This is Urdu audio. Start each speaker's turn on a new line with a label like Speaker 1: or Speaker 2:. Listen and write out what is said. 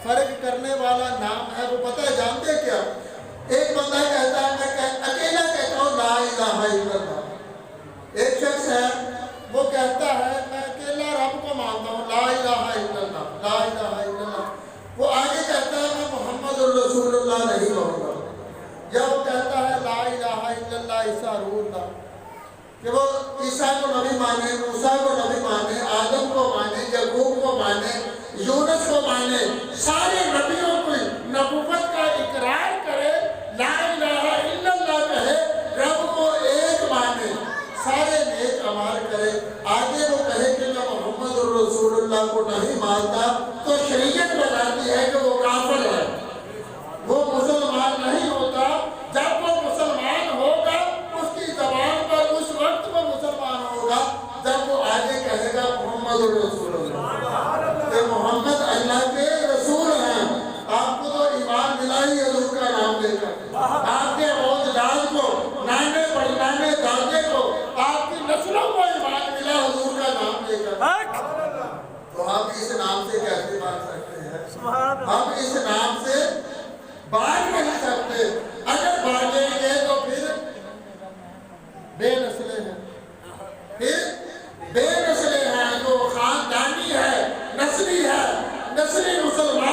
Speaker 1: فرق کرنے والا نام ہے، وہ پتہ ہے جانتے کیا؟ ایک بندہ کہتا ہے میں اکیلا کہتا ہوں لا الہ الا اللہ، ایک شخص ہے وہ کہتا ہے میں اکیلا رب کو مانتا ہوں لا الہ الا اللہ لا الہ الا اللہ، وہ آگے کہتا ہے میں محمد الرسول اللہ نہیں کہوں گا، یا وہ کہتا ہے لا الہ الا اللہ عیسیٰ روح اللہ، کہ وہ عیسیٰ کو نبی مانے، موسیٰ کو نبی مانے، آدم کو مانے، یعقوب کو مانے، یونس کو مانے، سارے نبیوں کو نبوت کا اقرار کرے، لا الہ الا اللہ کہے، رب کو ایک مانے، سارے نیک اعمال کرے، آگے وہ کہے کہ میں محمد الرسول اللہ کو نہیں مانتا، تو شریعت بتاتی ہے کہ وہ کافر ہے، وہ مسلمان نہیں ہوتا۔ جب وہ مسلمان ہوگا اس کی زبان پر اس وقت وہ مسلمان ہوگا جب وہ آگے کہے گا محمد الرسول اللہ، کہ محمد اللہ کے رسول ہیں۔ آپ کو تو ایمان ملا ہی حضور کا نام لے کر، آپ کے اجداد کو، نانے پڑنانے دادے کو، آپ کی نسلوں کو ایمان ملا حضور کا نام لے کر، تو ہم اس نام سے کیسے بات سکتے ہیں؟ ہم اس نام سے بات نہیں سکتے، اگر بانٹیں گے تو پھر بے نسلیں ہیں، پھر بے نسلیں ہیں، جو خاندانی ہے، نسلی ہے، نسلی مسلمان